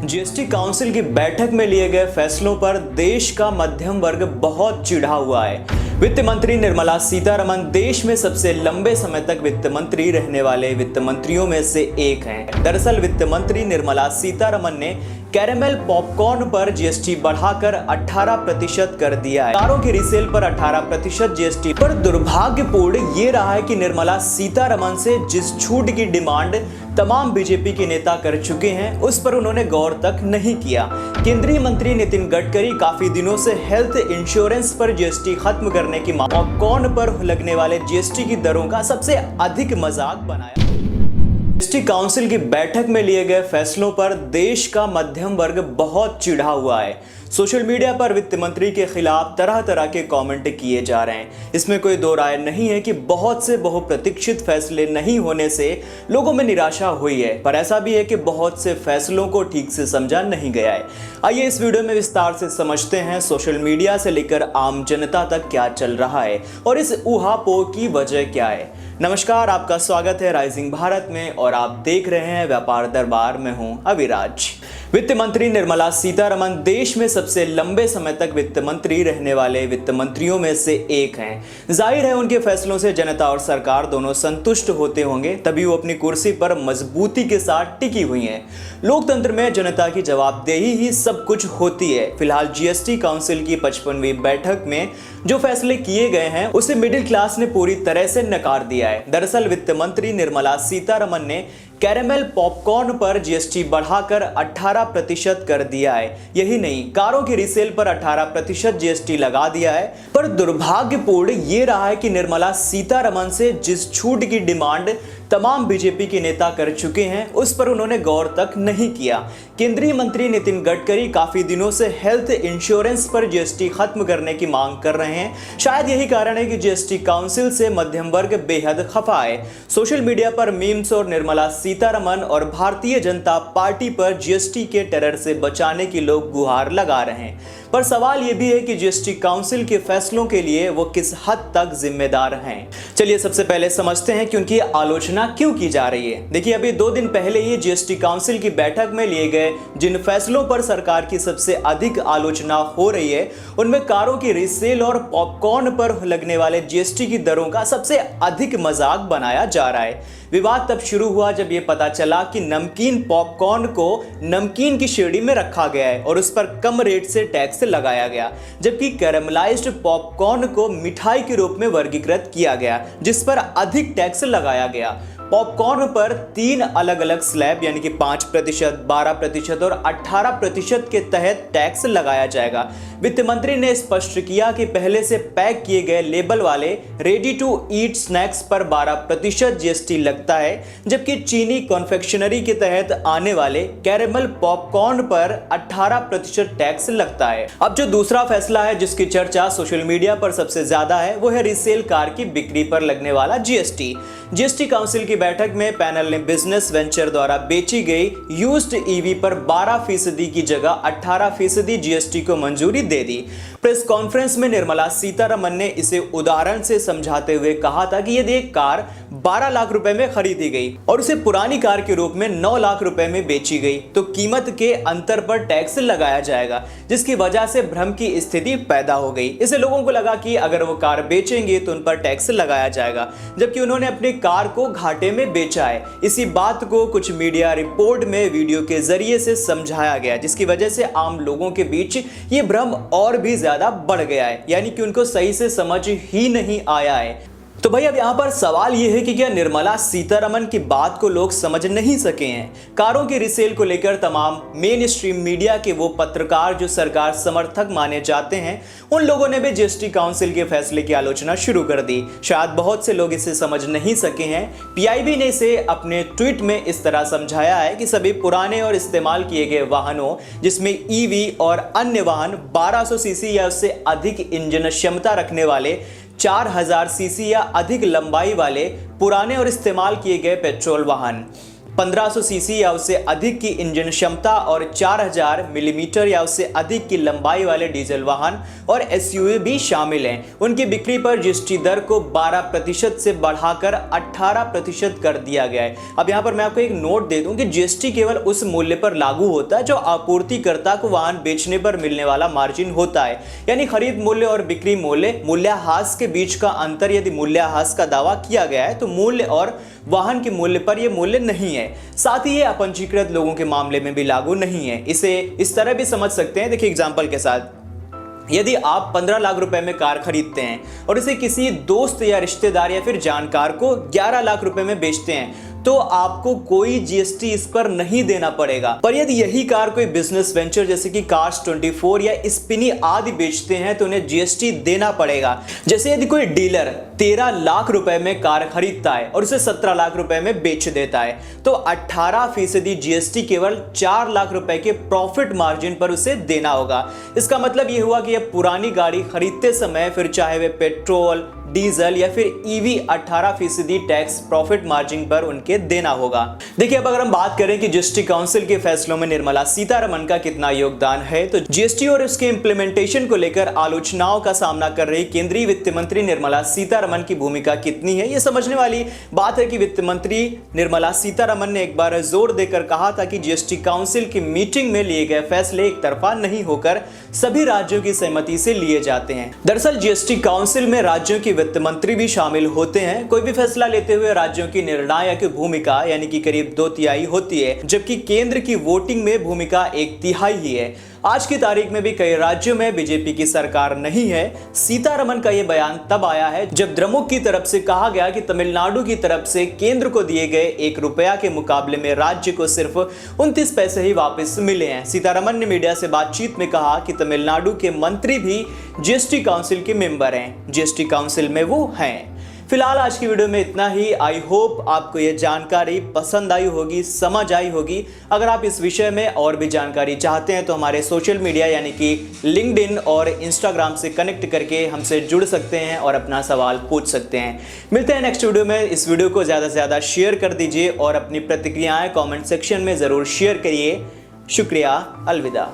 GST council की बैठक में लिए गए फैसलों पर देश का मध्यम वर्ग बहुत चिढ़ा हुआ है। वित्त मंत्री निर्मला सीतारमण देश में सबसे लंबे समय तक वित्त मंत्री रहने वाले वित्त मंत्रियों में से एक हैं। दरअसल वित्त मंत्री निर्मला सीतारमण ने कैरेमल पॉपकॉर्न पर जीएसटी बढ़ाकर 18% कर दिया है। कारों की रीसेल पर 18% जीएसटी पर दुर्भाग्यपूर्ण ये रहा है कि निर्मला सीतारमण से जिस छूट की डिमांड तमाम बीजेपी के नेता कर चुके हैं उस पर उन्होंने गौर तक नहीं किया। केंद्रीय मंत्री नितिन गडकरी काफी दिनों से हेल्थ इंश्योरेंस पर जीएसटी खत्म करने की मांग, पॉपकॉर्न पर लगने वाले जीएसटी की दरों का सबसे अधिक मजाक बनाया। जीएसटी काउंसिल की बैठक में लिए गए फैसलों पर देश का मध्यम वर्ग बहुत चिढ़ा हुआ है। सोशल मीडिया पर वित्त मंत्री के खिलाफ तरह तरह के कमेंट किए जा रहे हैं। इसमें कोई दो राय नहीं है कि बहुत से बहुप्रतीक्षित फैसले नहीं होने से लोगों में निराशा हुई है, पर ऐसा भी है कि बहुत से फैसलों को ठीक से समझा नहीं गया है। आइए इस वीडियो में विस्तार से समझते हैं सोशल मीडिया से लेकर आम जनता तक क्या चल रहा है और इस ऊहापोह की वजह क्या है। नमस्कार, आपका स्वागत है राइजिंग भारत में और आप देख रहे हैं व्यापार दरबार में हूं अविराज। वित्त मंत्री निर्मला सीतारमण देश में सबसे लंबे समय तक वित्त मंत्री रहने वाले वित्त मंत्रियों में से एक हैं। जाहिर है उनके फैसलों से जनता और सरकार दोनों संतुष्ट होते होंगे, तभी वो अपनी कुर्सी पर मजबूती के साथ टिकी हुई हैं। लोकतंत्र में जनता की जवाबदेही ही सब कुछ होती है। फिलहाल जीएसटी काउंसिल की 55वीं बैठक में जो फैसले किए गए हैं उसे मिडिल क्लास ने पूरी तरह से नकार दिया है। दरअसल वित्त मंत्री निर्मला सीतारमण ने कैरेमल पॉपकॉर्न पर जीएसटी बढ़ाकर 18% कर दिया है। यही नहीं, कारों की रीसेल पर 18% जीएसटी लगा दिया है। पर दुर्भाग्यपूर्ण ये रहा है कि निर्मला सीतारमण से जिस छूट की डिमांड तमाम बीजेपी के नेता कर चुके हैं उस पर उन्होंने गौर तक नहीं किया। केंद्रीय मंत्री नितिन गडकरी काफी दिनों से हेल्थ इंश्योरेंस पर जीएसटी खत्म करने की मांग कर रहे हैं। शायद यही कारण है कि जीएसटी काउंसिल से मध्यम वर्ग बेहद खफा है। सोशल मीडिया पर मीम्स और निर्मला सीतारमण और भारतीय जनता पार्टी पर जीएसटी के टेरर से बचाने की लोग गुहार लगा रहे हैं। पर सवाल यह भी है कि जीएसटी काउंसिल के फैसलों के लिए वो किस हद तक जिम्मेदार हैं। चलिए सबसे पहले समझते हैं कि उनकी आलोचना क्यों की जा रही है। देखिए, अभी 2 दिन पहले ही जीएसटी काउंसिल की बैठक में लिए गए जिन फैसलों पर सरकार की सबसे अधिक आलोचना हो रही है उनमें कारों की रीसेल और पॉपकॉर्न पर लगने वाले जीएसटी की दरों का सबसे अधिक मजाक बनाया जा रहा है। विवाद तब शुरू हुआ जब यह पता चला कि नमकीन पॉपकॉर्न को नमकीन की श्रेणी में रखा गया है और उस पर कम रेट से टैक्स लगाया गया, जबकि कैरेमलाइज्ड पॉपकॉर्न को मिठाई के रूप में वर्गीकृत किया गया जिस पर अधिक टैक्स लगाया गया। पॉपकॉर्न पर 3 अलग अलग स्लैब यानी कि 5%, 12% और 18% के तहत टैक्स लगाया जाएगा। वित्त मंत्री ने स्पष्ट किया कि पहले से पैक किए गए लेबल वाले रेडी टू ईट स्नैक्स पर 12% जीएसटी लगता है, जबकि चीनी कॉन्फेक्शनरी के तहत आने वाले कैरेमल पॉपकॉर्न पर 18% टैक्स लगता है। अब जो दूसरा फैसला है जिसकी चर्चा सोशल मीडिया पर सबसे ज्यादा है वो है रीसेल कार की बिक्री पर लगने वाला जीएसटी। जीएसटी काउंसिल की बैठक में पैनल ने बिजनेस वेंचर द्वारा बेची गई यूज्ड ईवी पर 12% की जगह 18% जीएसटी को मंजूरी दे दी। प्रेस कॉन्फ्रेंस में निर्मला सीतारमण ने इसे उदाहरण से समझाते हुए कहा था कि यदि एक कार 12 लाख रुपए में खरीदी गई और उसे पुरानी कार के रूप में 9 लाख रुपए में बेची गई तो कीमत के अंतर पर टैक्स लगाया जाएगा, जिसकी वजह से भ्रम की स्थिति पैदा हो गई। इससे लोगों को लगा कि अगर वो कार बेचेंगे तो उन पर टैक्स लगाया जाएगा, जबकि उन्होंने अपनी कार को घाटे में बेचा है। इसी बात को कुछ मीडिया रिपोर्ट में वीडियो के जरिए से समझाया गया, जिसकी वजह से आम लोगों के बीच ये भ्रम और भी ज्यादा बढ़ गया है, यानी कि उनको सही से समझ ही नहीं आया है। तो भाई अब यहाँ पर सवाल ये है कि क्या निर्मला सीतारमण की बात को लोग समझ नहीं सके हैं। कारों की रीसेल को लेकर तमाम मेन स्ट्रीम मीडिया के वो पत्रकार जो सरकार समर्थक माने जाते हैं उन लोगों ने भी जीएसटी काउंसिल के फैसले की आलोचना शुरू कर दी। शायद बहुत से लोग इसे समझ नहीं सके हैं। पीआईबी ने इसे अपने ट्वीट में इस तरह समझाया है कि सभी पुराने और इस्तेमाल किए गए वाहनों जिसमें ईवी और अन्य वाहन 1200 सीसी या उससे अधिक इंजन क्षमता रखने वाले 4000 सीसी या अधिक लंबाई वाले पुराने और इस्तेमाल किए गए पेट्रोल वाहन 1500 सीसी या उससे अधिक की इंजन क्षमता और 4000 मिलीमीटर या उससे अधिक की लंबाई वाले डीजल वाहन और एसयूवी भी शामिल हैं। उनकी बिक्री पर जीएसटी दर को 12% से बढ़ाकर 18% कर दिया गया है। अब यहाँ पर मैं आपको एक नोट दे दूं कि जीएसटी केवल उस मूल्य पर लागू होता है जो आपूर्तिकर्ता को वाहन बेचने पर मिलने वाला मार्जिन होता है, यानी खरीद मूल्य और बिक्री मूल्य मूल्यह्रास के बीच का अंतर। यदि मूल्यह्रास का दावा किया गया है तो मूल्य और वाहन के मूल्य पर यह मूल्य नहीं है। साथ ही ये अपंजीकृत लोगों के मामले में भी लागू नहीं है। इसे इस तरह भी समझ सकते हैं, देखिए एग्जांपल के साथ, यदि आप 15 लाख रुपए में कार खरीदते हैं और इसे किसी दोस्त या रिश्तेदार या फिर जानकार को 11 लाख रुपए में बेचते हैं तो आपको कोई जीएसटी इस पर नहीं देना पड़ेगा। पर यदि यही कार कोई बिजनेस वेंचर जैसे कि कार्स 24 या स्पिनी आदि बेचते हैं तो उन्हें जीएसटी देना पड़ेगा। जैसे यदि कोई डीलर 13 लाख रुपए में कार खरीदता है और उसे 17 लाख रुपए में बेच देता है तो 18% जीएसटी केवल 4 लाख रुपए के प्रॉफिट मार्जिन पर उसे देना होगा। इसका मतलब यह हुआ कि यह पुरानी गाड़ी खरीदते समय फिर चाहे वे पेट्रोल, डीजल या फिर ईवी 18% टैक्स प्रॉफिट मार्जिन पर उनके देना होगा। देखिए अब अगर हम बात करें कि जीएसटी काउंसिल के फैसलों में निर्मला सीतारमण का कितना योगदान है, तो जीएसटी और इसके इंप्लीमेंटेशन को लेकर आलोचनाओं का सामना कर रही केंद्रीय वित्त मंत्री निर्मला सीतारमण की भूमिका कितनी है, यह समझने वाली बात है कि वित्त मंत्री निर्मला सीतारमण ने एक बार जोर देकर कहा था कि जीएसटी काउंसिल की मीटिंग में लिए गए फैसले एक तरफा नहीं होकर सभी राज्यों की सहमति से लिए जाते हैं। दरअसल जीएसटी काउंसिल में राज्यों की वित्त मंत्री भी शामिल होते हैं। कोई भी फैसला लेते हुए राज्यों की निर्णायक भूमिका यानी कि करीब 2/3 होती है, जबकि केंद्र की वोटिंग में भूमिका 1/3 ही है। आज की तारीख में भी कई राज्यों में बीजेपी की सरकार नहीं है। सीतारमण का यह बयान तब आया है जब द्रमुक की तरफ से कहा गया कि तमिलनाडु की तरफ से केंद्र को दिए गए 1 रुपया के मुकाबले में राज्य को सिर्फ 29 पैसे ही वापस मिले हैं। सीतारमण ने मीडिया से बातचीत में कहा कि तमिलनाडु के मंत्री भी जीएसटी काउंसिल के मेंबर हैं, जीएसटी काउंसिल में वो हैं। फिलहाल आज की वीडियो में इतना ही। आई होप आपको यह जानकारी पसंद आई होगी, समझ आई होगी। अगर आप इस विषय में और भी जानकारी चाहते हैं तो हमारे सोशल मीडिया यानी कि लिंक्डइन और इंस्टाग्राम से कनेक्ट करके हमसे जुड़ सकते हैं और अपना सवाल पूछ सकते हैं। मिलते हैं नेक्स्ट वीडियो में। इस वीडियो को ज़्यादा से ज़्यादा शेयर कर दीजिए और अपनी प्रतिक्रियाएं कॉमेंट सेक्शन में ज़रूर शेयर करिए। शुक्रिया, अलविदा।